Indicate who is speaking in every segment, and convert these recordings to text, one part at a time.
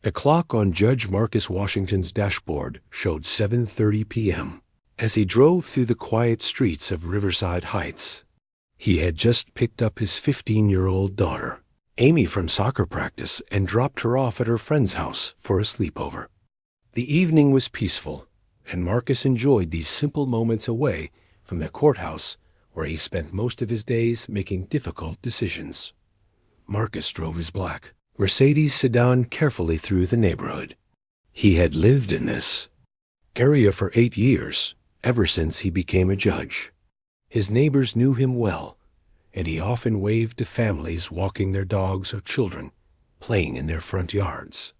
Speaker 1: The clock on Judge Marcus Washington's dashboard showed 7:30 p.m. as he drove through the quiet streets of Riverside Heights. He had just picked up his 15-year-old daughter, Amy, from soccer practice and dropped her off at her friend's house for a sleepover. The evening was peaceful, and Marcus enjoyed these simple moments away from the courthouse where he spent most of his days making difficult decisions. Marcus drove his black Mercedes sedan carefully through the neighborhood. He had lived in this area for 8 years, ever since he became a judge. His neighbors knew him well, and he often waved to families walking their dogs or children playing in their front yards.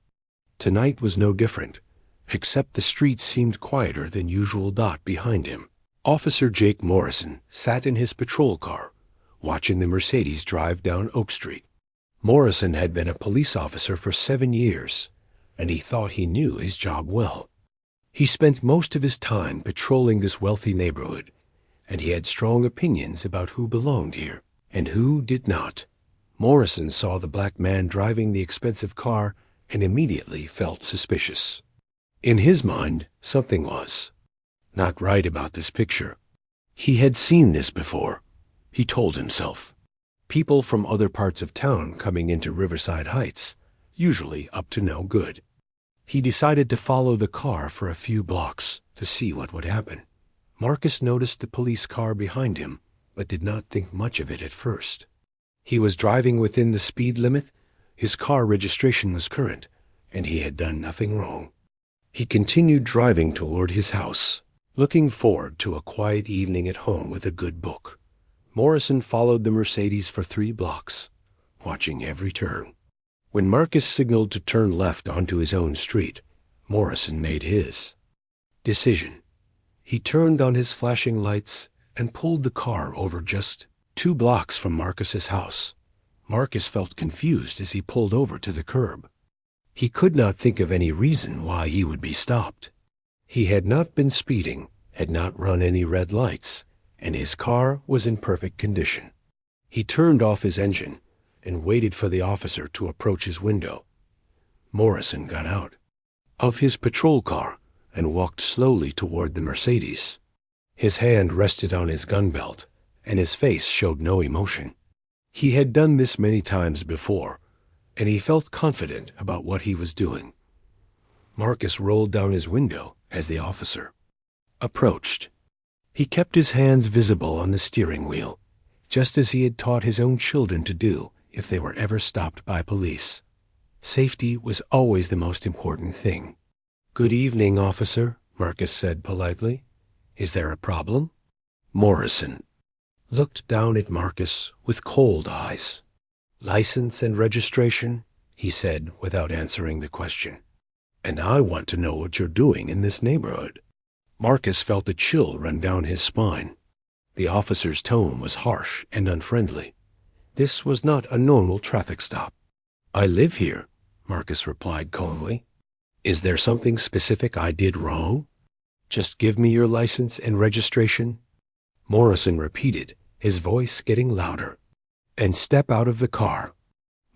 Speaker 1: Tonight was no different, except the streets seemed quieter than usual. Behind him, Officer Jake Morrison sat in his patrol car, watching the Mercedes drive down Oak Street. Morrison had been a police officer for 7 years, and he thought he knew his job well. He spent most of his time patrolling this wealthy neighborhood, and he had strong opinions about who belonged here and who did not. Morrison saw the black man driving the expensive car and immediately felt suspicious. In his mind, something was not right about this picture. He had seen this before, he told himself. People from other parts of town coming into Riverside Heights, usually up to no good. He decided to follow the car for a few blocks to see what would happen. Marcus noticed the police car behind him, but did not think much of it at first. He was driving within the speed limit, his car registration was current, and he had done nothing wrong. He continued driving toward his house, looking forward to a quiet evening at home with a good book. Morrison followed the Mercedes for 3 blocks, watching every turn. When Marcus signaled to turn left onto his own street, Morrison made his decision. He turned on his flashing lights and pulled the car over just 2 blocks from Marcus's house. Marcus felt confused as he pulled over to the curb. He could not think of any reason why he would be stopped. He had not been speeding, had not run any red lights, and his car was in perfect condition. He turned off his engine and waited for the officer to approach his window. Morrison got out of his patrol car and walked slowly toward the Mercedes. His hand rested on his gun belt, and his face showed no emotion. He had done this many times before, and he felt confident about what he was doing. Marcus rolled down his window as the officer approached. He kept his hands visible on the steering wheel, just as he had taught his own children to do if they were ever stopped by police. Safety was always the most important thing. "Good evening, officer," Marcus said politely. "Is there a problem?" Morrison looked down at Marcus with cold eyes. "License and registration," he said without answering the question. "And I want to know what you're doing in this neighborhood." Marcus felt a chill run down his spine. The officer's tone was harsh and unfriendly. This was not a normal traffic stop. "I live here," Marcus replied calmly. "Is there something specific I did wrong? Just give me your license and registration," Morrison repeated, his voice getting louder. "And step out of the car."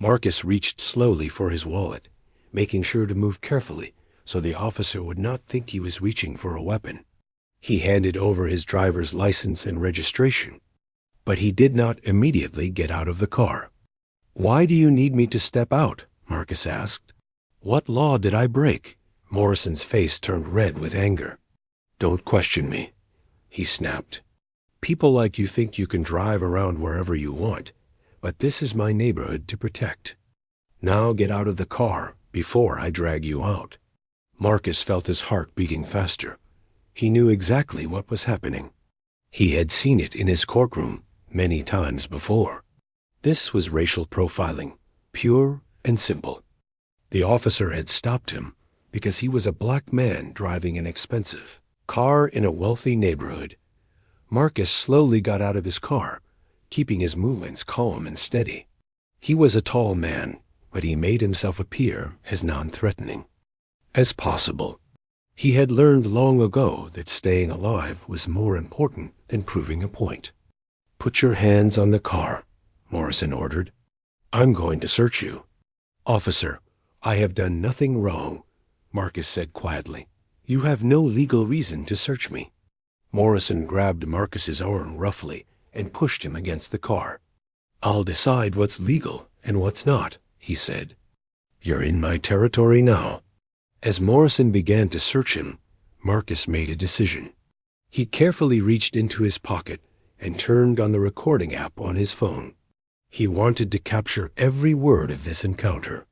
Speaker 1: Marcus reached slowly for his wallet, making sure to move carefully so the officer would not think he was reaching for a weapon. He handed over his driver's license and registration, but he did not immediately get out of the car. "Why do you need me to step out?" Marcus asked. "What law did I break?" Morrison's face turned red with anger. "Don't question me," he snapped. "People like you think you can drive around wherever you want, but this is my neighborhood to protect. Now get out of the car before I drag you out." Marcus felt his heart beating faster. He knew exactly what was happening. He had seen it in his courtroom many times before. This was racial profiling, pure and simple. The officer had stopped him because he was a black man driving an expensive car in a wealthy neighborhood. Marcus slowly got out of his car, keeping his movements calm and steady. He was a tall man, but he made himself appear as non-threatening as possible. He had learned long ago that staying alive was more important than proving a point. "Put your hands on the car," Morrison ordered. "I'm going to search you." "Officer, "I have done nothing wrong," Marcus said quietly. "You have no legal reason to search me." Morrison grabbed Marcus's arm roughly and pushed him against the car. "I'll decide what's legal and what's not," he said. "You're in my territory now." As Morrison began to search him, Marcus made a decision. He carefully reached into his pocket and turned on the recording app on his phone. He wanted to capture every word of this encounter.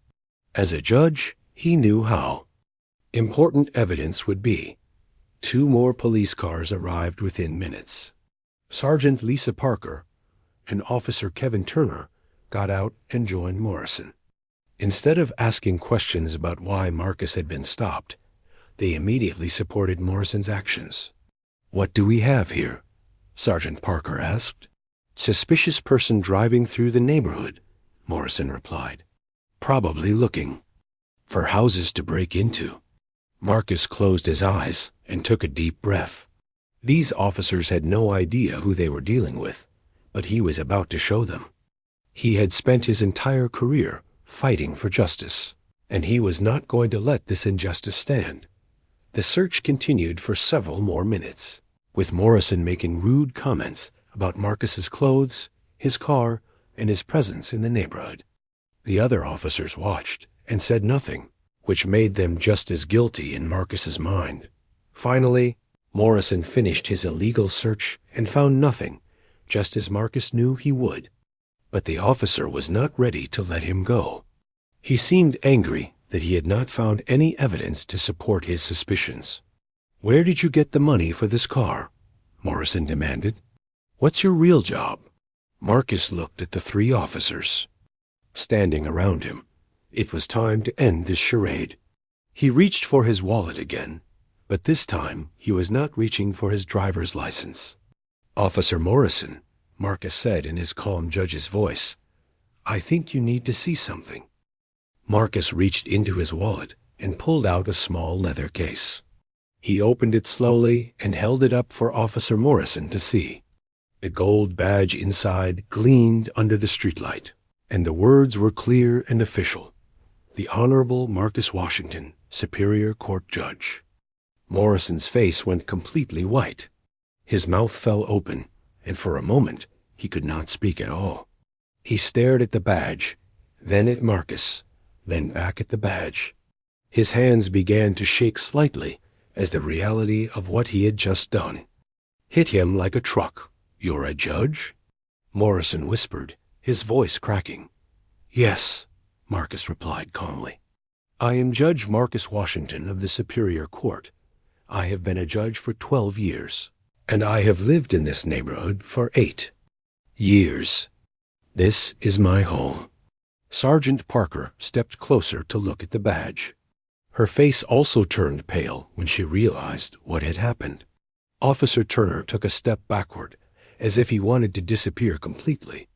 Speaker 1: As a judge, he knew how. Important evidence would be. 2 more police cars arrived within minutes. Sergeant Lisa Parker and Officer Kevin Turner got out and joined Morrison. Instead of asking questions about why Marcus had been stopped, they immediately supported Morrison's actions. "What do we have here?" Sergeant Parker asked. "Suspicious person driving through the neighborhood," Morrison replied. "Probably looking for houses to break into." Marcus closed his eyes and took a deep breath. These officers had no idea who they were dealing with, but he was about to show them. He had spent his entire career fighting for justice, and he was not going to let this injustice stand. The search continued for several more minutes, with Morrison making rude comments about Marcus's clothes, his car, and his presence in the neighborhood. The other officers watched and said nothing, which made them just as guilty in Marcus's mind. Finally, Morrison finished his illegal search and found nothing, just as Marcus knew he would. But the officer was not ready to let him go. He seemed angry that he had not found any evidence to support his suspicions. "Where did you get the money for this car?" Morrison demanded. "What's your real job?" Marcus looked at the 3 officers standing around him. It was time to end this charade. He reached for his wallet again, but this time he was not reaching for his driver's license. "Officer Morrison," Marcus said in his calm judge's voice, "I think you need to see something." Marcus reached into his wallet and pulled out a small leather case. He opened it slowly and held it up for Officer Morrison to see. The gold badge inside gleamed under the streetlight, and the words were clear and official. "The Honorable Marcus Washington, Superior Court Judge." Morrison's face went completely white. His mouth fell open, and for a moment he could not speak at all. He stared at the badge, then at Marcus, then back at the badge. His hands began to shake slightly as the reality of what he had just done hit him like a truck. "You're a judge?" Morrison whispered, his voice cracking. "Yes," Marcus replied calmly. "I am Judge Marcus Washington of the Superior Court. I have been a judge for 12 years, and I have lived in this neighborhood for 8 years. This is my home." Sergeant Parker stepped closer to look at the badge. Her face also turned pale when she realized what had happened. Officer Turner took a step backward, as if he wanted to disappear completely.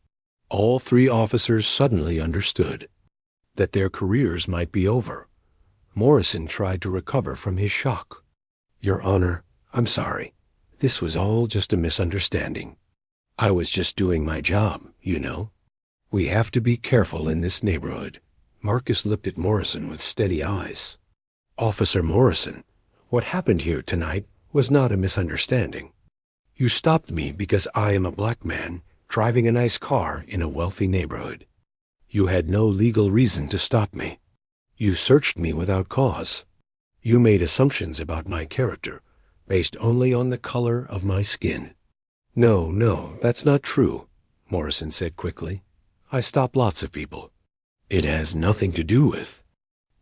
Speaker 1: All 3 officers suddenly understood that their careers might be over. Morrison tried to recover from his shock. "Your Honor, I'm sorry. This was all just a misunderstanding. I was just doing my job, you know. We have to be careful in this neighborhood." Marcus looked at Morrison with steady eyes. "Officer Morrison, what happened here tonight was not a misunderstanding. You stopped me because I am a black man driving a nice car in a wealthy neighborhood. You had no legal reason to stop me. You searched me without cause. You made assumptions about my character based only on the color of my skin." No, that's not true," Morrison said quickly. "I stop lots of people. It has nothing to do with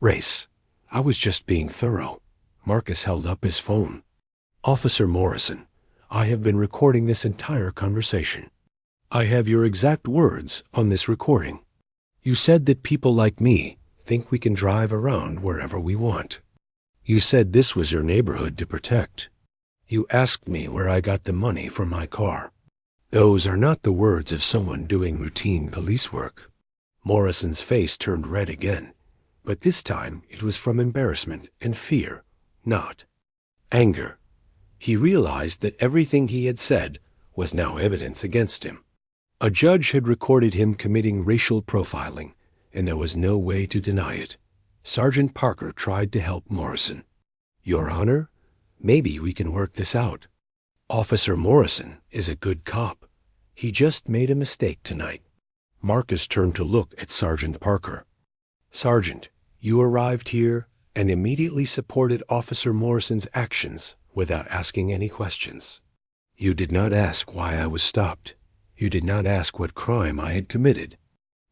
Speaker 1: race. I was just being thorough." Marcus held up his phone. "Officer Morrison, I have been recording this entire conversation. I have your exact words on this recording. You said that people like me think we can drive around wherever we want. You said this was your neighborhood to protect. You asked me where I got the money for my car. Those are not the words of someone doing routine police work." Morrison's face turned red again, but this time it was from embarrassment and fear, not anger. He realized that everything he had said was now evidence against him. A judge had recorded him committing racial profiling, and there was no way to deny it. Sergeant Parker tried to help Morrison. Your Honor, maybe we can work this out. Officer Morrison is a good cop. He just made a mistake tonight. Marcus turned to look at Sergeant Parker. Sergeant, you arrived here and immediately supported Officer Morrison's actions without asking any questions. You did not ask why I was stopped. You did not ask what crime I had committed.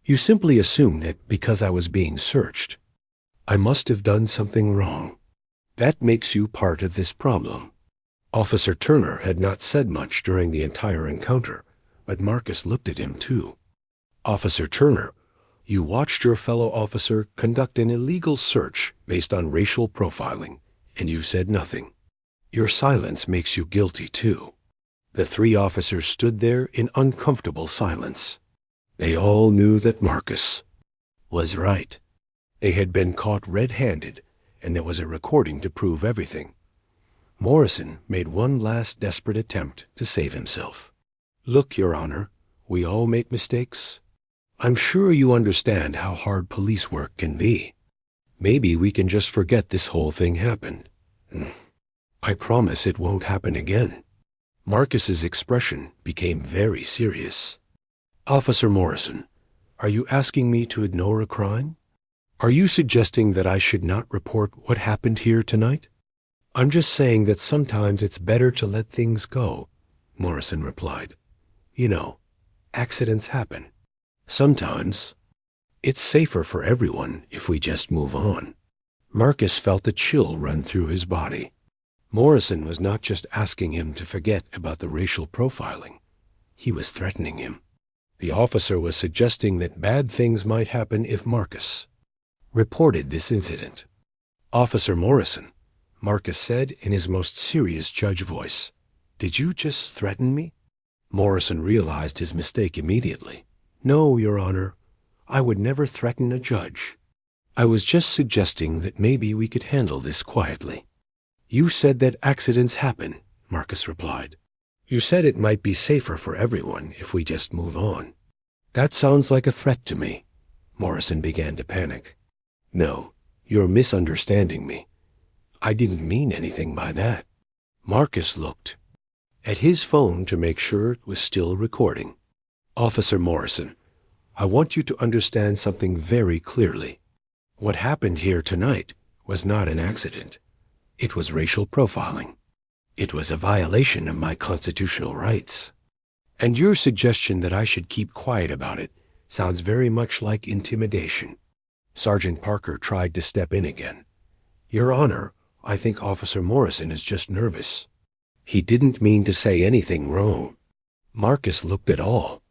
Speaker 1: You simply assumed that because I was being searched, I must have done something wrong. That makes you part of this problem. Officer Turner had not said much during the entire encounter, but Marcus looked at him too. Officer Turner, you watched your fellow officer conduct an illegal search based on racial profiling, and you said nothing. Your silence makes you guilty too. The three officers stood there in uncomfortable silence. They all knew that Marcus was right. They had been caught red-handed, and there was a recording to prove everything. Morrison made one last desperate attempt to save himself. Look, Your Honor, we all make mistakes. I'm sure you understand how hard police work can be. Maybe we can just forget this whole thing happened. I promise it won't happen again. Marcus's expression became very serious. Officer Morrison, are you asking me to ignore a crime? Are you suggesting that I should not report what happened here tonight? I'm just saying that sometimes it's better to let things go, Morrison replied. You know, accidents happen. Sometimes it's safer for everyone if we just move on. Marcus felt a chill run through his body. Morrison was not just asking him to forget about the racial profiling. He was threatening him. The officer was suggesting that bad things might happen if Marcus reported this incident. Officer Morrison, Marcus said in his most serious judge voice, did you just threaten me? Morrison realized his mistake immediately. No, Your Honor, I would never threaten a judge. I was just suggesting that maybe we could handle this quietly. You said that accidents happen, Marcus replied. You said it might be safer for everyone if we just move on. That sounds like a threat to me. Morrison began to panic. No, you're misunderstanding me. I didn't mean anything by that. Marcus looked at his phone to make sure it was still recording. Officer Morrison, I want you to understand something very clearly. What happened here tonight was not an accident. It was racial profiling. It was a violation of my constitutional rights. And your suggestion that I should keep quiet about it sounds very much like intimidation. Sergeant Parker tried to step in again. Your Honor, I think Officer Morrison is just nervous. He didn't mean to say anything wrong. Marcus looked at all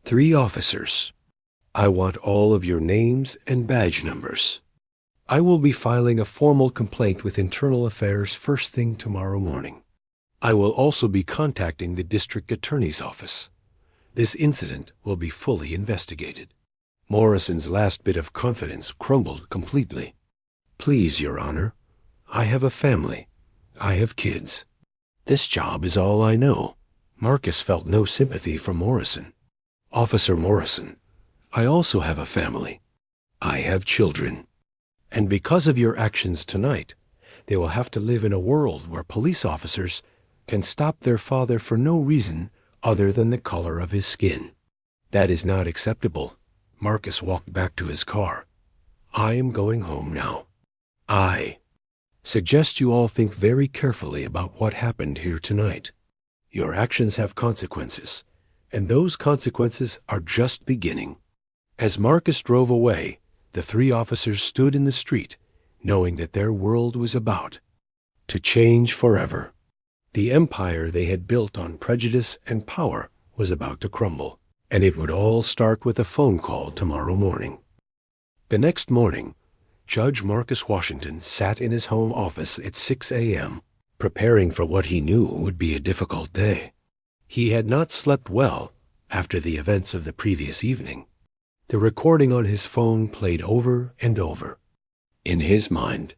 Speaker 1: three officers. I want all of your names and badge numbers. I will be filing a formal complaint with Internal Affairs first thing tomorrow morning. I will also be contacting the district attorney's office. This incident will be fully investigated. Morrison's last bit of confidence crumbled completely. Please, Your Honor, I have a family. I have kids. This job is all I know. Marcus felt no sympathy for Morrison. Officer Morrison, I also have a family. I have children. And because of your actions tonight, they will have to live in a world where police officers can stop their father for no reason other than the color of his skin. That is not acceptable. Marcus walked back to his car. I am going home now. I suggest you all think very carefully about what happened here tonight. Your actions have consequences, and those consequences are just beginning. As Marcus drove away, the three officers stood in the street, knowing that their world was about to change forever. The empire they had built on prejudice and power was about to crumble, and it would all start with a phone call tomorrow morning. The next morning, Judge Marcus Washington sat in his home office at 6 a.m., preparing for what he knew would be a difficult day. He had not slept well after the events of the previous evening. The recording on his phone played over and over. In his mind,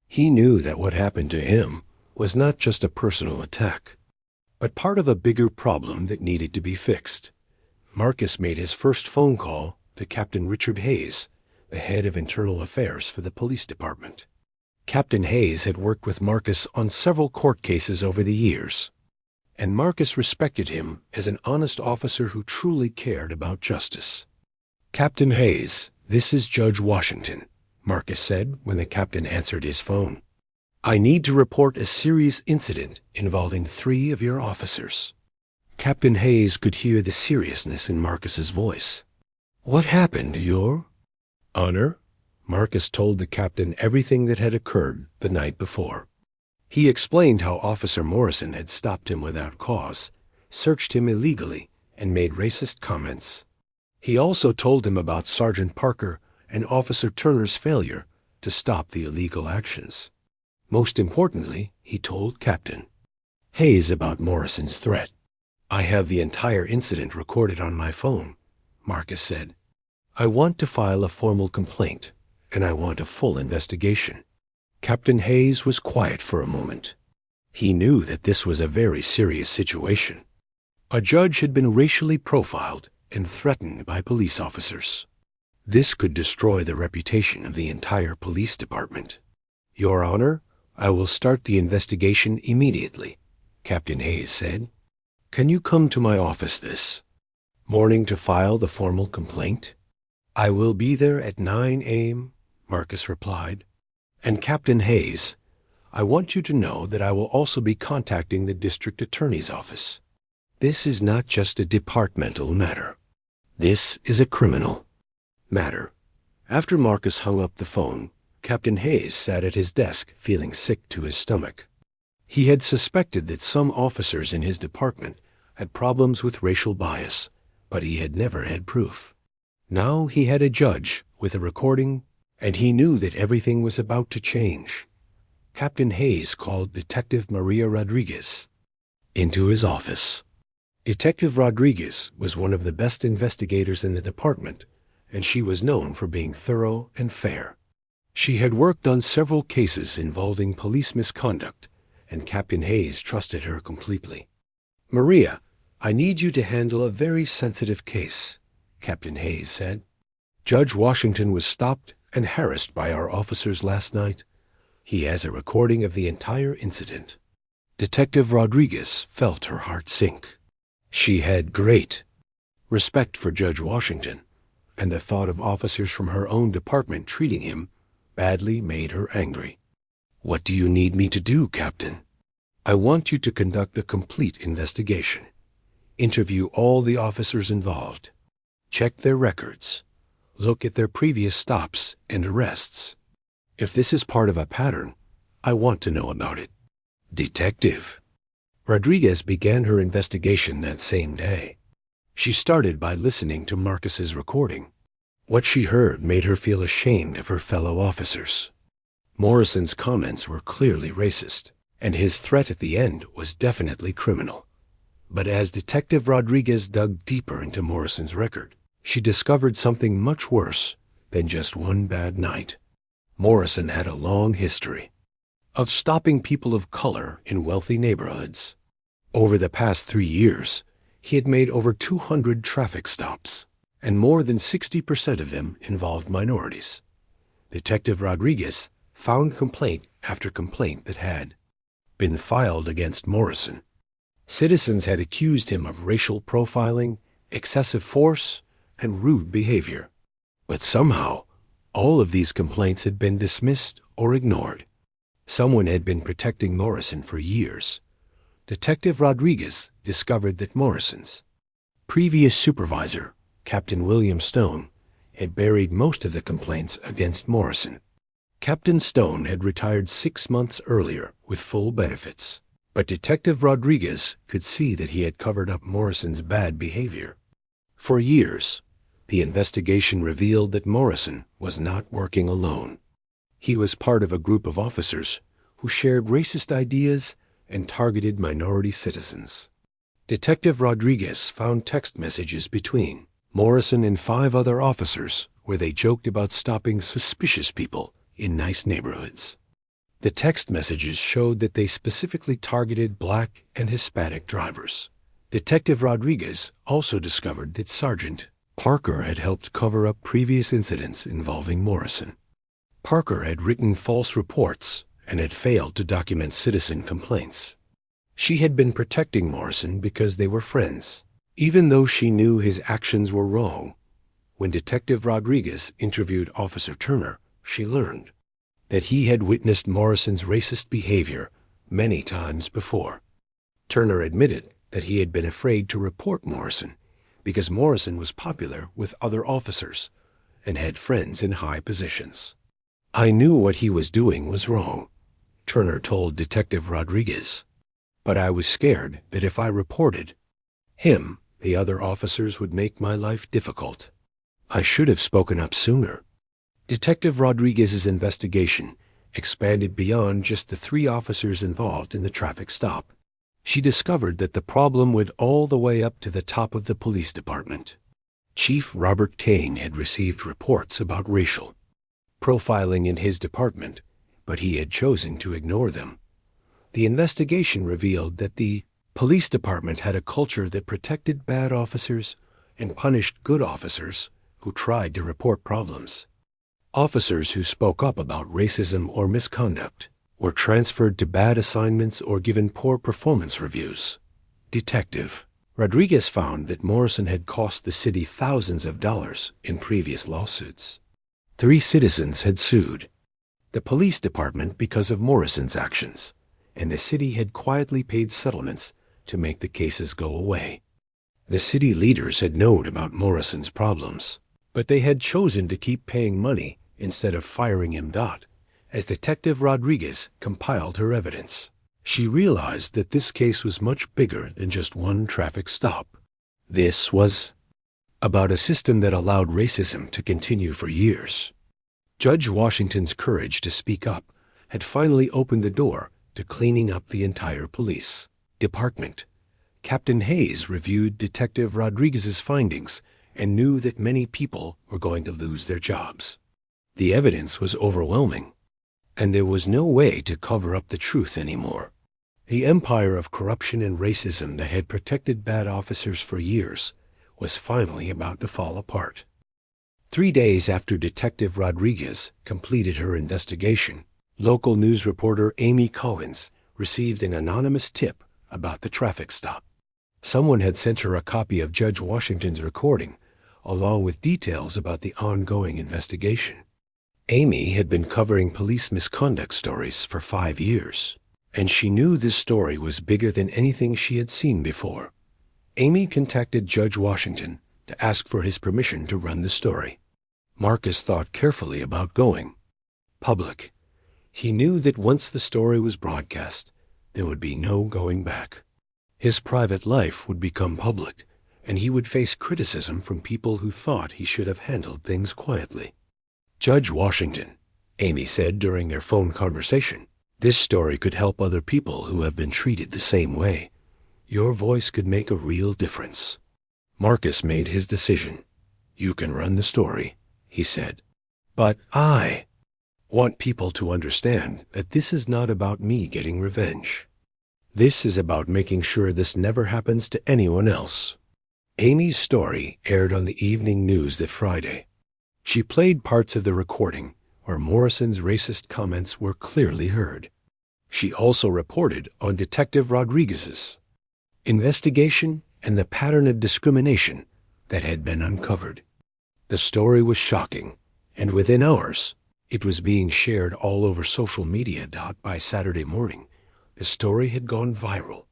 Speaker 1: he knew that what happened to him was not just a personal attack, but part of a bigger problem that needed to be fixed. Marcus made his first phone call to Captain Richard Hayes, the head of internal affairs for the police department. Captain Hayes had worked with Marcus on several court cases over the years, and Marcus respected him as an honest officer who truly cared about justice. "Captain Hayes, this is Judge Washington," Marcus said when the captain answered his phone. "I need to report a serious incident involving 3 of your officers." Captain Hayes could hear the seriousness in Marcus's voice. "What happened, Your Honor?" Marcus told the captain everything that had occurred the night before. He explained how Officer Morrison had stopped him without cause, searched him illegally, and made racist comments. He also told him about Sergeant Parker and Officer Turner's failure to stop the illegal actions. Most importantly, he told Captain Hayes about Morrison's threat. "I have the entire incident recorded on my phone," Marcus said. "I want to file a formal complaint, and I want a full investigation." Captain Hayes was quiet for a moment. He knew that this was a very serious situation. A judge had been racially profiled and threatened by police officers. This could destroy the reputation of the entire police department. "Your Honor, I will start the investigation immediately," Captain Hayes said. "Can you come to my office this morning to file the formal complaint?" "I will be there at 9 a.m., Marcus replied. "And Captain Hayes, I want you to know that I will also be contacting the district attorney's office. This is not just a departmental matter. This is a criminal matter." After Marcus hung up the phone, Captain Hayes sat at his desk feeling sick to his stomach. He had suspected that some officers in his department had problems with racial bias, but he had never had proof. Now he had a judge with a recording, and he knew that everything was about to change. Captain Hayes called Detective Maria Rodriguez into his office. Detective Rodriguez was one of the best investigators in the department, and she was known for being thorough and fair. She had worked on several cases involving police misconduct, and Captain Hayes trusted her completely. "Maria, I need you to handle a very sensitive case," Captain Hayes said. "Judge Washington was stopped and harassed by our officers last night. He has a recording of the entire incident." Detective Rodriguez felt her heart sink. She had great respect for Judge Washington, and the thought of officers from her own department treating him badly made her angry. "What do you need me to do, Captain?" "I want you to conduct a complete investigation. Interview all the officers involved. Check their records. Look at their previous stops and arrests. If this is part of a pattern, I want to know about it." Detective Rodriguez began her investigation that same day. She started by listening to Marcus's recording. What she heard made her feel ashamed of her fellow officers. Morrison's comments were clearly racist, and his threat at the end was definitely criminal. But as Detective Rodriguez dug deeper into Morrison's record, she discovered something much worse than just one bad night. Morrison had a long history of stopping people of color in wealthy neighborhoods. Over the past 3 years, he had made over 200 traffic stops, and more than 60% of them involved minorities. Detective Rodriguez found complaint after complaint that had been filed against Morrison. Citizens had accused him of racial profiling, excessive force, and rude behavior. But somehow, all of these complaints had been dismissed or ignored. Someone had been protecting Morrison for years. Detective Rodriguez discovered that Morrison's previous supervisor, Captain William Stone, had buried most of the complaints against Morrison. Captain Stone had retired 6 months earlier with full benefits, but Detective Rodriguez could see that he had covered up Morrison's bad behavior. For years, the investigation revealed that Morrison was not working alone. He was part of a group of officers who shared racist ideas and targeted minority citizens. Detective Rodriguez found text messages between Morrison and 5 other officers where they joked about stopping suspicious people in nice neighborhoods. The text messages showed that they specifically targeted Black and Hispanic drivers. Detective Rodriguez also discovered that Sergeant Parker had helped cover up previous incidents involving Morrison. Parker had written false reports and had failed to document citizen complaints. She had been protecting Morrison because they were friends, even though she knew his actions were wrong. When Detective Rodriguez interviewed Officer Turner, she learned that he had witnessed Morrison's racist behavior many times before. Turner admitted that he had been afraid to report Morrison because Morrison was popular with other officers and had friends in high positions. "I knew what he was doing was wrong," Turner told Detective Rodriguez, "but I was scared that if I reported him, the other officers would make my life difficult. I should have spoken up sooner." Detective Rodriguez's investigation expanded beyond just the 3 officers involved in the traffic stop. She discovered that the problem went all the way up to the top of the police department. Chief Robert Kane had received reports about racial profiling in his department, but he had chosen to ignore them. The investigation revealed that the police department had a culture that protected bad officers and punished good officers who tried to report problems. Officers who spoke up about racism or misconduct were transferred to bad assignments or given poor performance reviews. Detective Rodriguez found that Morrison had cost the city thousands of dollars in previous lawsuits. 3 citizens had sued the police department because of Morrison's actions, and the city had quietly paid settlements to make the cases go away. The city leaders had known about Morrison's problems, but they had chosen to keep paying money instead of firing him. As Detective Rodriguez compiled her evidence, she realized that this case was much bigger than just one traffic stop. This was about a system that allowed racism to continue for years. Judge Washington's courage to speak up had finally opened the door to cleaning up the entire police department. Captain Hayes reviewed Detective Rodriguez's findings and knew that many people were going to lose their jobs. The evidence was overwhelming, and there was no way to cover up the truth anymore. The empire of corruption and racism that had protected bad officers for years was finally about to fall apart. 3 days after Detective Rodriguez completed her investigation, local news reporter Amy Collins received an anonymous tip about the traffic stop. Someone had sent her a copy of Judge Washington's recording, along with details about the ongoing investigation. Amy had been covering police misconduct stories for 5 years, and she knew this story was bigger than anything she had seen before. Amy contacted Judge Washington to ask for his permission to run the story. Marcus thought carefully about going public. He knew that once the story was broadcast, there would be no going back. His private life would become public, and he would face criticism from people who thought he should have handled things quietly. "Judge Washington," Amy said during their phone conversation, "this story could help other people who have been treated the same way. Your voice could make a real difference." Marcus made his decision. "You can run the story," he said. "But I want people to understand that this is not about me getting revenge. This is about making sure this never happens to anyone else." Amy's story aired on the evening news that Friday. She played parts of the recording where Morrison's racist comments were clearly heard. She also reported on Detective Rodriguez's investigation and the pattern of discrimination that had been uncovered. The story was shocking, and within hours, it was being shared all over social media. By Saturday morning, the story had gone viral.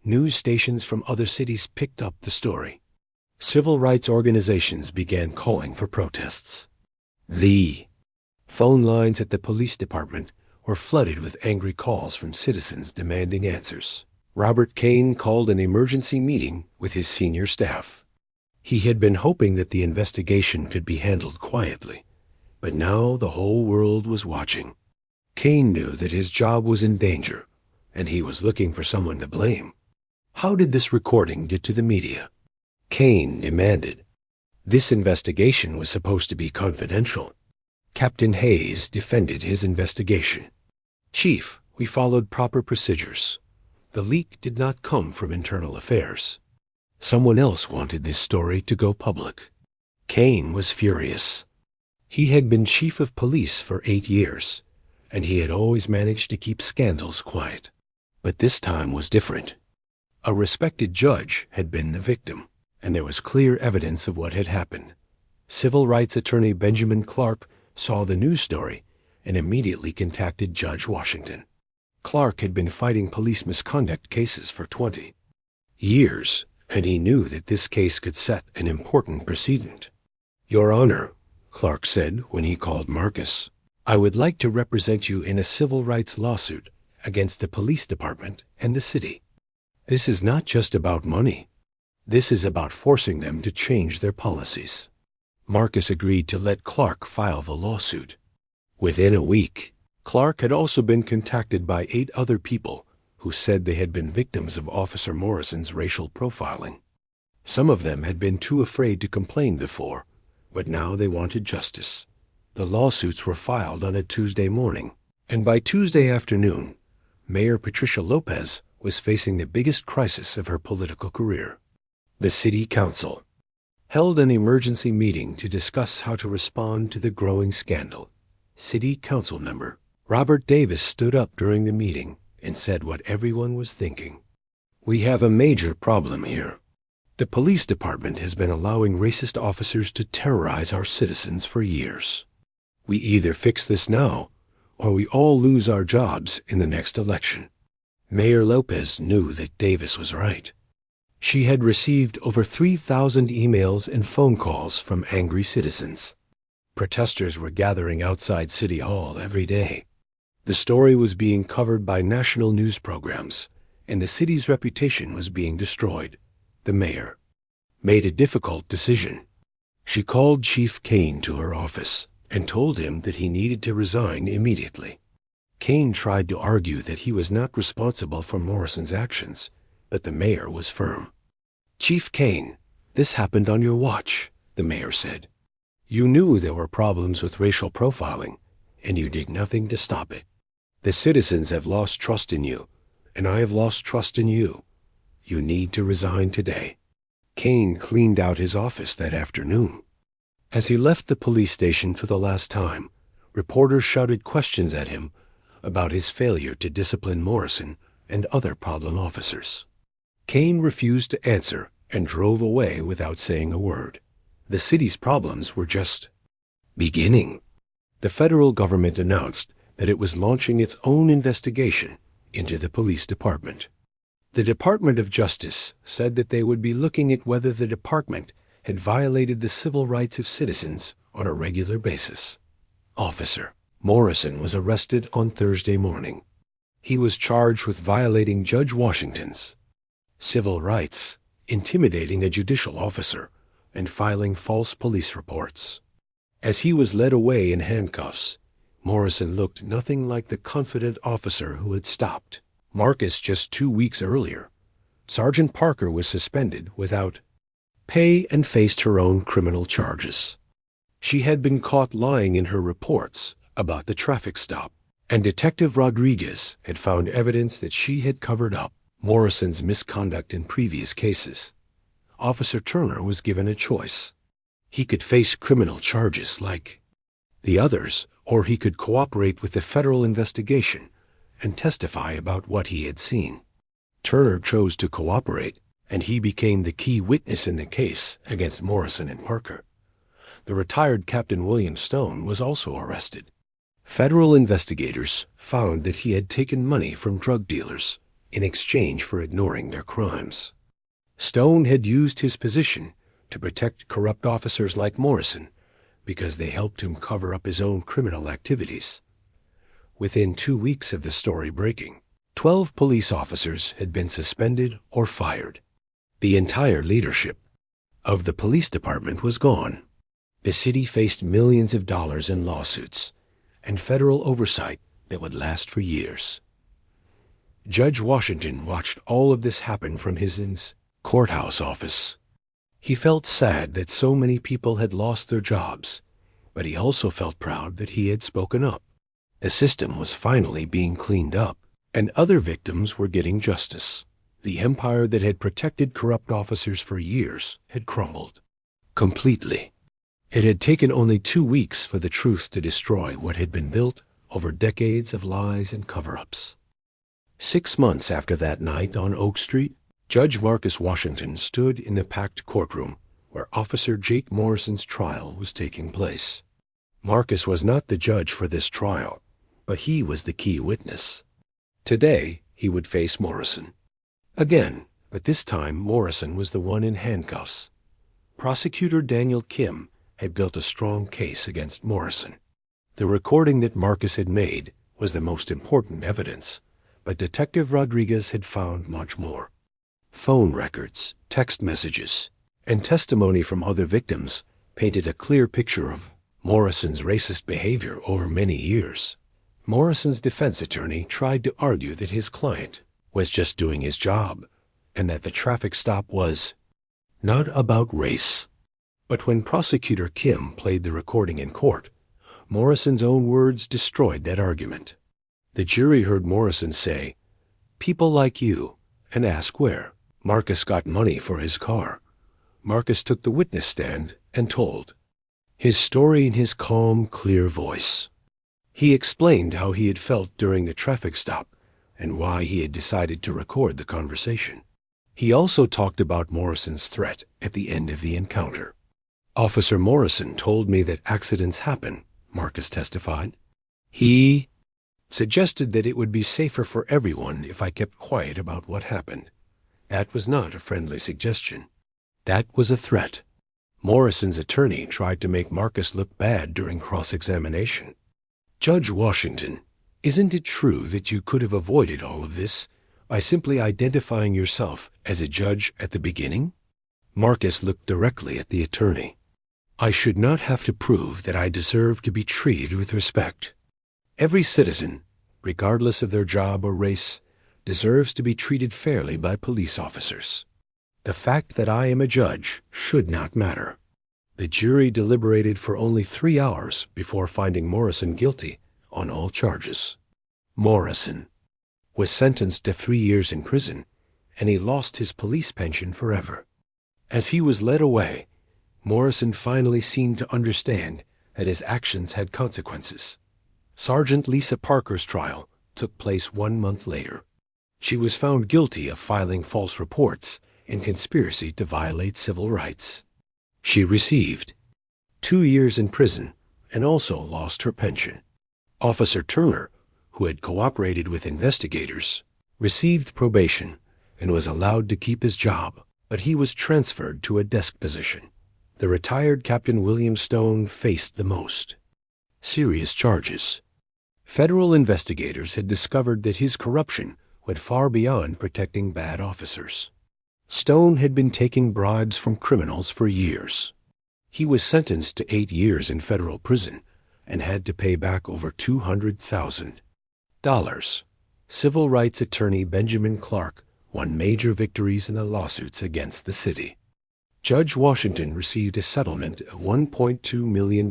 Speaker 1: News stations from other cities picked up the story. Civil rights organizations began calling for protests. The phone lines at the police department were flooded with angry calls from citizens demanding answers. Robert Kane called an emergency meeting with his senior staff. He had been hoping that the investigation could be handled quietly, but now the whole world was watching. Kane knew that his job was in danger, and he was looking for someone to blame. How did this recording get to the media? Kane demanded. This investigation was supposed to be confidential. Captain Hayes defended his investigation. "Chief, we followed proper procedures. The leak did not come from internal affairs. Someone else wanted this story to go public." Kane was furious. He had been chief of police for 8 years, and he had always managed to keep scandals quiet. But this time was different. A respected judge had been the victim, and there was clear evidence of what had happened. Civil rights attorney Benjamin Clark saw the news story and immediately contacted Judge Washington. Clark had been fighting police misconduct cases for 20 years, and he knew that this case could set an important precedent. "Your Honor," Clark said when he called Marcus, "I would like to represent you in a civil rights lawsuit against the police department and the city. This is not just about money. This is about forcing them to change their policies." Marcus agreed to let Clark file the lawsuit. Within a week, Clark had also been contacted by 8 other people who said they had been victims of Officer Morrison's racial profiling. Some of them had been too afraid to complain before, but now they wanted justice. The lawsuits were filed on a Tuesday morning, and by Tuesday afternoon, Mayor Patricia Lopez was facing the biggest crisis of her political career. The City Council held an emergency meeting to discuss how to respond to the growing scandal. City Council member Robert Davis stood up during the meeting and said what everyone was thinking. "We have a major problem here. The police department has been allowing racist officers to terrorize our citizens for years. We either fix this now, or we all lose our jobs in the next election." Mayor Lopez knew that Davis was right. She had received over 3,000 emails and phone calls from angry citizens. Protesters were gathering outside City Hall every day. The story was being covered by national news programs, and the city's reputation was being destroyed. The mayor made a difficult decision. She called Chief Kane to her office and told him that he needed to resign immediately. Kane tried to argue that he was not responsible for Morrison's actions, but the mayor was firm. "Chief Kane, this happened on your watch," the mayor said. "You knew there were problems with racial profiling, and you did nothing to stop it. The citizens have lost trust in you, and I have lost trust in you. You need to resign today." Kane cleaned out his office that afternoon. As he left the police station for the last time, reporters shouted questions at him about his failure to discipline Morrison and other problem officers. Kane refused to answer and drove away without saying a word. The city's problems were just beginning. The federal government announced that it was launching its own investigation into the police department. The Department of Justice said that they would be looking at whether the department had violated the civil rights of citizens on a regular basis. Officer Morrison was arrested on Thursday morning. He was charged with violating Judge Washington's civil rights, intimidating a judicial officer, and filing false police reports. As he was led away in handcuffs, Morrison looked nothing like the confident officer who had stopped Marcus just 2 weeks earlier. Sergeant Parker was suspended without pay and faced her own criminal charges. She had been caught lying in her reports about the traffic stop, and Detective Rodriguez had found evidence that she had covered up Morrison's misconduct in previous cases. Officer Turner was given a choice. He could face criminal charges like the others, or he could cooperate with the federal investigation and testify about what he had seen. Turner chose to cooperate, and he became the key witness in the case against Morrison and Parker. The retired Captain William Stone was also arrested. Federal investigators found that he had taken money from drug dealers in exchange for ignoring their crimes. Stone had used his position to protect corrupt officers like Morrison because they helped him cover up his own criminal activities. Within 2 weeks of the story breaking, 12 police officers had been suspended or fired. The entire leadership of the police department was gone. The city faced millions of dollars in lawsuits and federal oversight that would last for years. Judge Washington watched all of this happen from his courthouse office. He felt sad that so many people had lost their jobs, but he also felt proud that he had spoken up. The system was finally being cleaned up, and other victims were getting justice. The empire that had protected corrupt officers for years had crumbled completely. It had taken only 2 weeks for the truth to destroy what had been built over decades of lies and cover-ups. 6 months after that night on Oak Street, Judge Marcus Washington stood in the packed courtroom where Officer Jake Morrison's trial was taking place. Marcus was not the judge for this trial, but he was the key witness. Today, he would face Morrison. Again, but this time Morrison was the one in handcuffs. Prosecutor Daniel Kim had built a strong case against Morrison. The recording that Marcus had made was the most important evidence, but Detective Rodriguez had found much more. Phone records, text messages, and testimony from other victims painted a clear picture of Morrison's racist behavior over many years. Morrison's defense attorney tried to argue that his client was just doing his job and that the traffic stop was not about race. But when Prosecutor Kim played the recording in court, Morrison's own words destroyed that argument. The jury heard Morrison say, "People like you," and ask where. Marcus got money for his car. Marcus took the witness stand and told his story in his calm, clear voice. He explained how he had felt during the traffic stop and why he had decided to record the conversation. He also talked about Morrison's threat at the end of the encounter. "Officer Morrison told me that accidents happen," Marcus testified. "He suggested that it would be safer for everyone if I kept quiet about what happened. That was not a friendly suggestion. That was a threat." Morrison's attorney tried to make Marcus look bad during cross-examination. "Judge Washington, isn't it true that you could have avoided all of this by simply identifying yourself as a judge at the beginning?" Marcus looked directly at the attorney. "I should not have to prove that I deserve to be treated with respect. Every citizen, regardless of their job or race, deserves to be treated fairly by police officers. The fact that I am a judge should not matter." The jury deliberated for only 3 hours before finding Morrison guilty on all charges. Morrison was sentenced to 3 years in prison, and he lost his police pension forever. As he was led away, Morrison finally seemed to understand that his actions had consequences. Sergeant Lisa Parker's trial took place 1 month later. She was found guilty of filing false reports and conspiracy to violate civil rights. She received 2 years in prison and also lost her pension. Officer Turner, who had cooperated with investigators, received probation and was allowed to keep his job, but he was transferred to a desk position. The retired Captain William Stone faced the most serious charges. Federal investigators had discovered that his corruption went far beyond protecting bad officers. Stone had been taking bribes from criminals for years. He was sentenced to 8 years in federal prison and had to pay back over $200,000. Civil rights attorney Benjamin Clark won major victories in the lawsuits against the city. Judge Washington received a settlement of $1.2 million,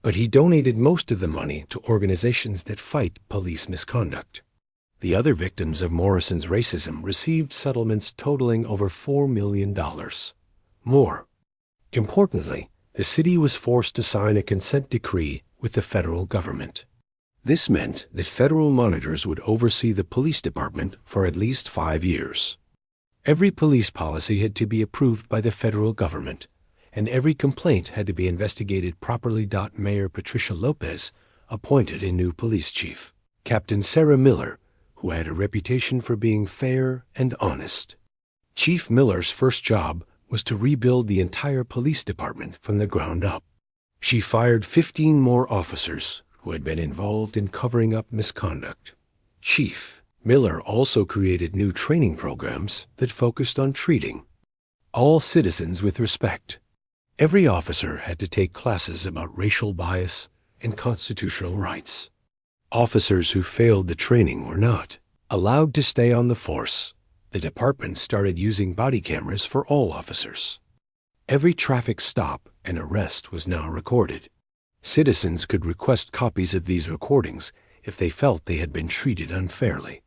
Speaker 1: but he donated most of the money to organizations that fight police misconduct. The other victims of Morrison's racism received settlements totaling over $4 million. More importantly, the city was forced to sign a consent decree with the federal government. This meant that federal monitors would oversee the police department for at least 5 years. Every police policy had to be approved by the federal government, and every complaint had to be investigated properly. Mayor Patricia Lopez appointed a new police chief, Captain Sarah Miller, who had a reputation for being fair and honest. Chief Miller's first job was to rebuild the entire police department from the ground up. She fired 15 more officers who had been involved in covering up misconduct. Chief Miller also created new training programs that focused on treating all citizens with respect. Every officer had to take classes about racial bias and constitutional rights. Officers who failed the training were not allowed to stay on the force. The department started using body cameras for all officers. Every traffic stop and arrest was now recorded. Citizens could request copies of these recordings if they felt they had been treated unfairly.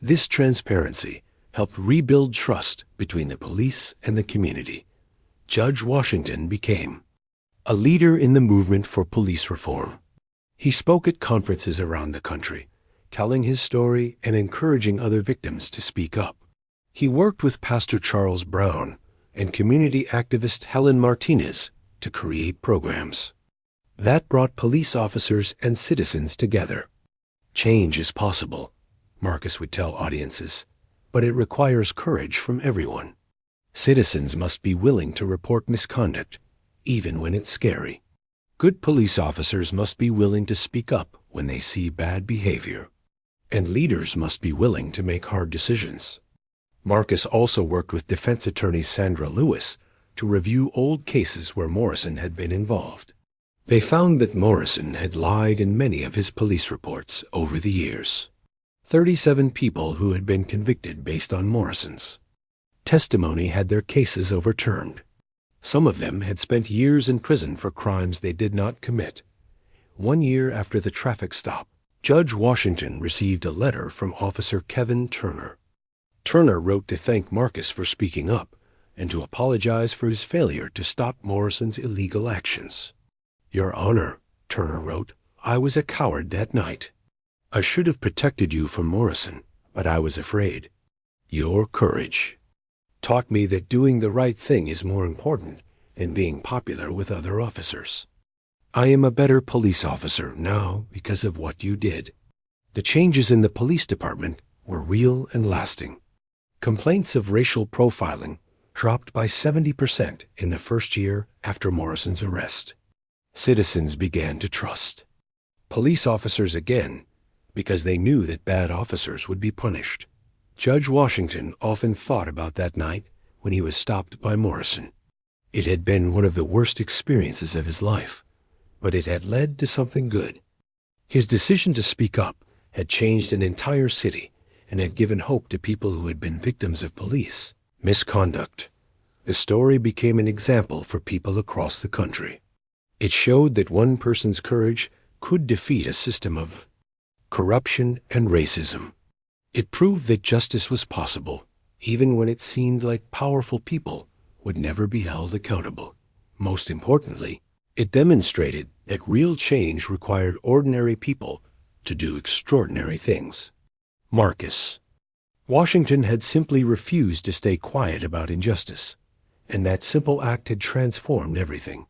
Speaker 1: This transparency helped rebuild trust between the police and the community. Judge Washington became a leader in the movement for police reform. He spoke at conferences around the country, telling his story and encouraging other victims to speak up. He worked with Pastor Charles Brown and community activist Helen Martinez to create programs that brought police officers and citizens together. Change is possible, Marcus would tell audiences, but it requires courage from everyone. Citizens must be willing to report misconduct, even when it's scary. Good police officers must be willing to speak up when they see bad behavior. And leaders must be willing to make hard decisions. Marcus also worked with defense attorney Sandra Lewis to review old cases where Morrison had been involved. They found that Morrison had lied in many of his police reports over the years. 37 people who had been convicted based on Morrison's testimony had their cases overturned. Some of them had spent years in prison for crimes they did not commit. 1 year after the traffic stop, Judge Washington received a letter from Officer Kevin Turner. Turner wrote to thank Marcus for speaking up and to apologize for his failure to stop Morrison's illegal actions. "Your Honor," Turner wrote, "I was a coward that night. I should have protected you from Morrison, but I was afraid. Your courage taught me that doing the right thing is more important than being popular with other officers. I am a better police officer now because of what you did." The changes in the police department were real and lasting. Complaints of racial profiling dropped by 70% in the first year after Morrison's arrest. Citizens began to trust police officers again because they knew that bad officers would be punished. Judge Washington often thought about that night when he was stopped by Morrison. It had been one of the worst experiences of his life, but it had led to something good. His decision to speak up had changed an entire city and had given hope to people who had been victims of police misconduct. The story became an example for people across the country. It showed that one person's courage could defeat a system of corruption and racism. It proved that justice was possible, even when it seemed like powerful people would never be held accountable. Most importantly, it demonstrated that real change required ordinary people to do extraordinary things. Marcus. Washington had simply refused to stay quiet about injustice, and that simple act had transformed everything.